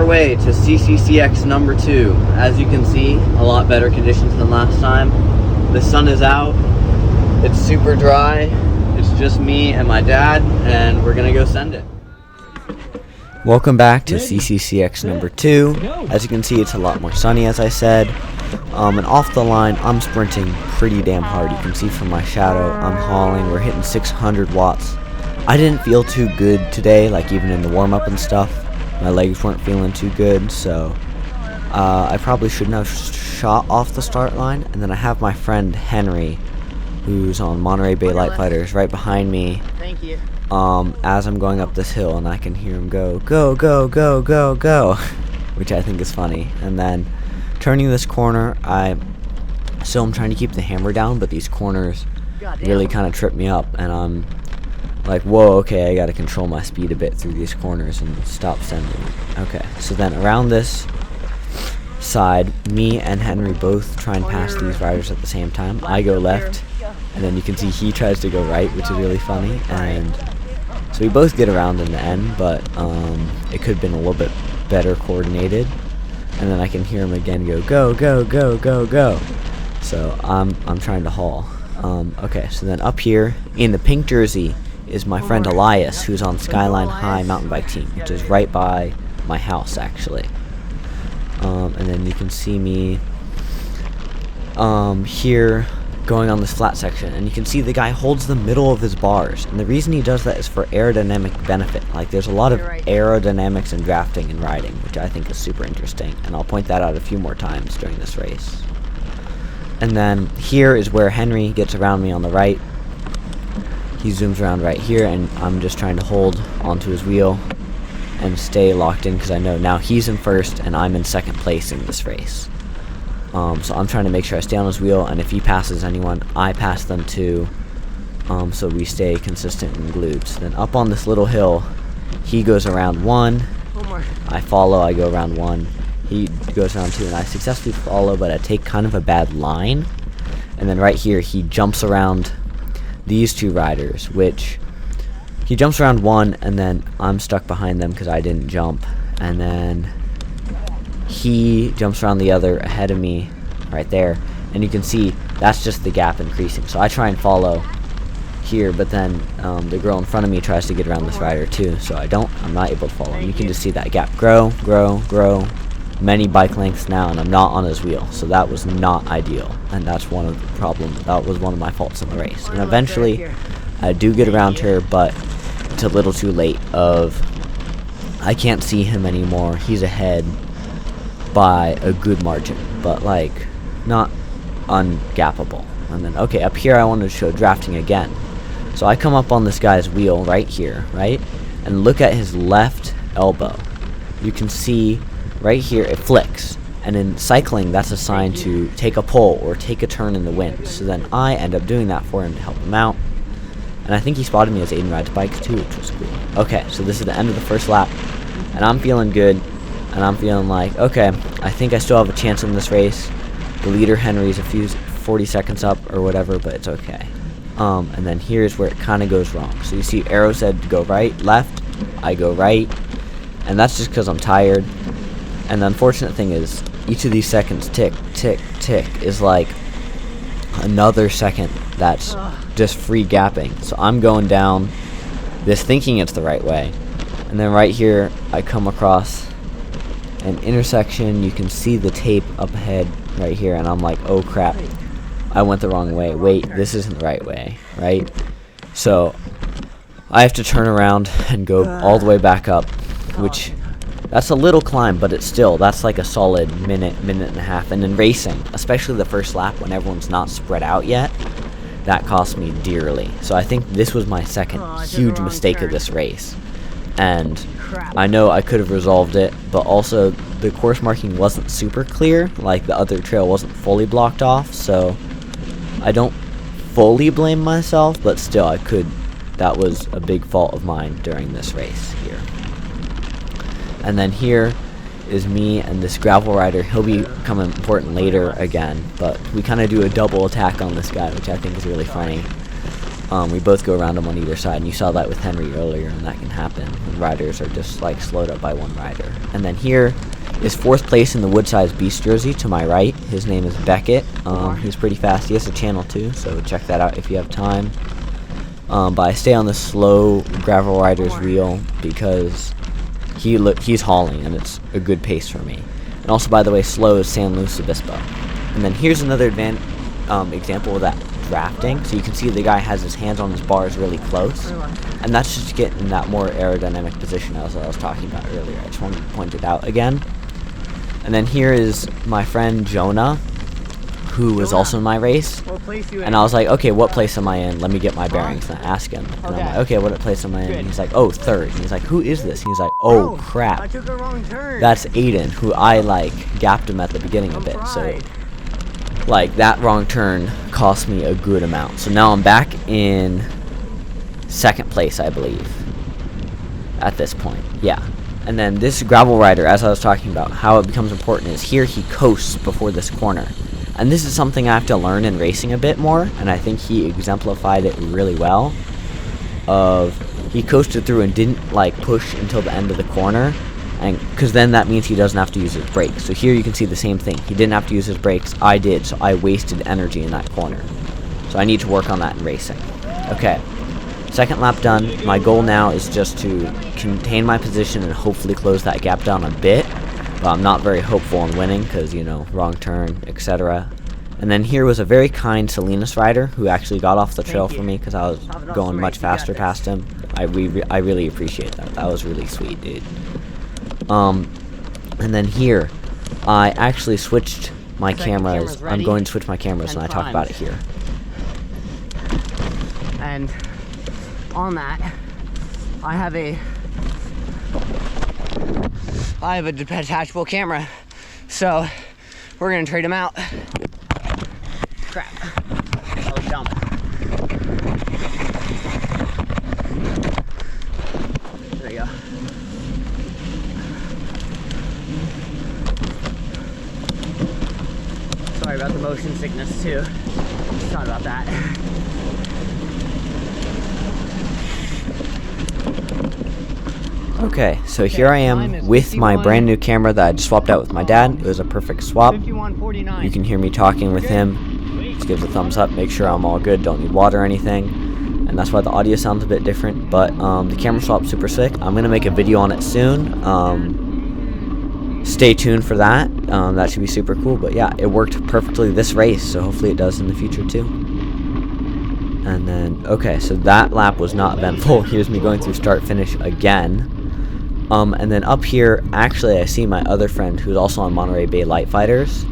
way to CCCX number 2. As you can see, a lot better conditions than last time. The sun is out, it's super dry, it's just me and my dad, and we're gonna go send it. Welcome back to CCCX number 2. As you can see, it's a lot more sunny, as I said. And off the line, I'm sprinting pretty damn hard. You can see from my shadow, I'm hauling, we're hitting 600 watts. I didn't feel too good today, like even in the warm-up and stuff. My legs weren't feeling too good, so I probably shouldn't have shot off the start line. And then I have my friend Henry, who's on Monterey Bay Light Fighters, right behind me. Thank you. As I'm going up this hill, and I can hear him go, go, go, go, go, go, which I think is funny. And then turning this corner, I'm trying to keep the hammer down, but these corners really kind of trip me up, and I'm like, whoa, okay, I gotta control my speed a bit through these corners and stop sending. Okay, so then around this side, me and Henry both try and pass these riders at the same time. I go left, and then you can see he tries to go right, which is really funny, and so we both get around in the end, but it could have been a little bit better coordinated. And then I can hear him again go, go, go, go, go, go. So I'm trying to haul. Okay, so then up here in the pink jersey is my friend Elias, who's on Skyline High mountain bike team, which is right by my house, actually. And then you can see me here going on this flat section, and you can see the guy holds the middle of his bars, and the reason he does that is for aerodynamic benefit. Like, there's a lot of aerodynamics in drafting and riding, which I think is super interesting, and I'll point that out a few more times during this race. And then here is where Henry gets around me on the right. He zooms around right here, and I'm just trying to hold onto his wheel and stay locked in, because I know now he's in first and I'm in second place in this race. So I'm trying to make sure I stay on his wheel, and if he passes anyone, I pass them too, so we stay consistent and glued. So then up on this little hill, he goes around 1, I follow, I go around 1, he goes around 2, and I successfully follow, but I take kind of a bad line. And then right here, he jumps around these two riders, which he jumps around 1, and then I'm stuck behind them because I didn't jump, and then he jumps around the other ahead of me right there, and you can see that's just the gap increasing. So I try and follow here, but then the girl in front of me tries to get around this rider too, so I'm not able to follow, and you can just see that gap grow, many bike lengths now, and I'm not on his wheel, so that was not ideal, and that's one of the problems. That was one of my faults in the race. And eventually I do get around her, but it's a little too late. I can't see him anymore. He's ahead by a good margin, but like not ungappable. And then okay, up here I wanted to show drafting again, so I come up on this guy's wheel right here, right, and look at his left elbow. You can see right here it flicks, and in cycling that's a sign to take a pull or take a turn in the wind. So then I end up doing that for him to help him out, and I think he spotted me as Aiden rides bikes too, which was cool. Okay, so this is the end of the first lap, and I'm feeling good. And I'm feeling like, okay, I think I still have a chance in this race. The leader, Henry's, a few 40 seconds up or whatever, but it's okay. And then here's where it kind of goes wrong. So you see arrow said to go right, left, I go right, and that's just because I'm tired. And the unfortunate thing is, each of these seconds tick, tick, tick is like another second that's just free gapping. So I'm going down this thinking it's the right way. And then right here, I come across an intersection. You can see the tape up ahead right here, and I'm like, oh crap, I went the wrong way. Wait, this isn't the right way, right? So I have to turn around and go all the way back up, which that's a little climb, but that's like a solid minute and a half. And in racing, especially the first lap when everyone's not spread out yet, that cost me dearly. So I think this was my second huge mistake of this race, and I know I could have resolved it, but also the course marking wasn't super clear, like the other trail wasn't fully blocked off, so I don't fully blame myself, but still that was a big fault of mine during this race here. And then here is me and this gravel rider. He'll become important later again, but we kind of do a double attack on this guy, which I think is really funny. We both go around him on either side, and you saw that with Henry earlier, and that can happen when riders are just like slowed up by one rider. And then here is 4th place in the Woodsize Beast jersey to my right. His name is Beckett. He's pretty fast. He has a channel too, so check that out if you have time. But I stay on the slow gravel rider's wheel because he's hauling, and it's a good pace for me. And also, by the way, slow is San Luis Obispo. And then here's another example of that drafting. So you can see the guy has his hands on his bars really close, and that's just to get in that more aerodynamic position as I was talking about earlier. I just wanted to point it out again. And then here is my friend Jonah, who was also in my race, and I was like, okay, what place am I in? Let me get my bearings. And I ask him, and I'm like, okay, what place am I in? And he's like, oh, 3rd. And he's like, who is this? And he's like, oh crap, I took a wrong turn. that's Aiden, who I like gapped him at the beginning a bit. So like that wrong turn cost me a good amount. So now I'm back in 2nd place, I believe, at this point. Yeah. And then this gravel rider, as I was talking about, how it becomes important is here he coasts before this corner. And this is something I have to learn in racing a bit more, and I think he exemplified it really well. He coasted through and didn't like push until the end of the corner, and because then that means he doesn't have to use his brakes. So here you can see the same thing. He didn't have to use his brakes. I did, so I wasted energy in that corner. So I need to work on that in racing. Okay, 2nd lap done. My goal now is just to contain my position and hopefully close that gap down a bit. But I'm not very hopeful in winning because, you know, wrong turn, etc. And then here was a very kind Salinas rider who actually got off the trail for me because I was going much faster past him. I really appreciate that. That was really sweet, dude. And then here, I actually switched my cameras. I'm going to switch my cameras, and I talk about it here. And on that, I have a detachable camera, so we're gonna trade them out. Crap. That was dumb. There you go. Sorry about the motion sickness too. Sorry about that. Okay, so here I am with my brand new camera that I just swapped out with my dad. It was a perfect swap. You can hear me talking with him. Just gives a thumbs up, make sure I'm all good, don't need water or anything. And that's why the audio sounds a bit different, but the camera swap's super sick. I'm going to make a video on it soon. Stay tuned for that. That should be super cool, but yeah, it worked perfectly this race, so hopefully it does in the future too. And then, okay, so that lap was not eventful. Here's me going through start-finish again. And then up here, actually, I see my other friend who's also on Monterey Bay Light Fighters,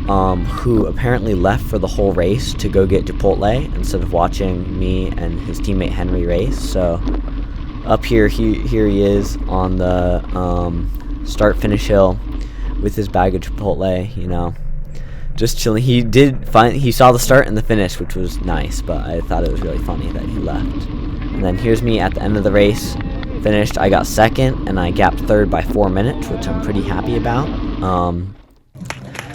who apparently left for the whole race to go get Chipotle instead of watching me and his teammate Henry race. So up here, here he is on the start-finish hill with his bag of Chipotle, you know, just chilling. He saw the start and the finish, which was nice, but I thought it was really funny that he left. And then here's me at the end of the race. Finished, I got 2nd, and I gapped 3rd by 4 minutes, which I'm pretty happy about.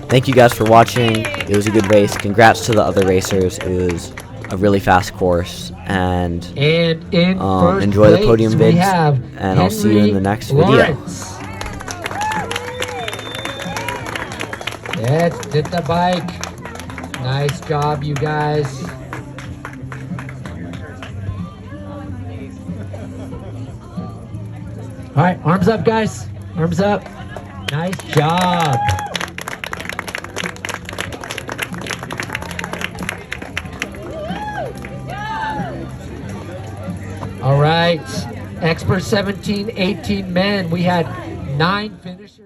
Thank you guys for watching. It was a good race. Congrats to the other racers. It was a really fast course, and enjoy the podium vids, and I'll see you in the next video. Yes, did the bike. Nice job, you guys. All right, arms up, guys. Arms up. Nice job. All right, expert 17, 18 men. We had 9 finishers.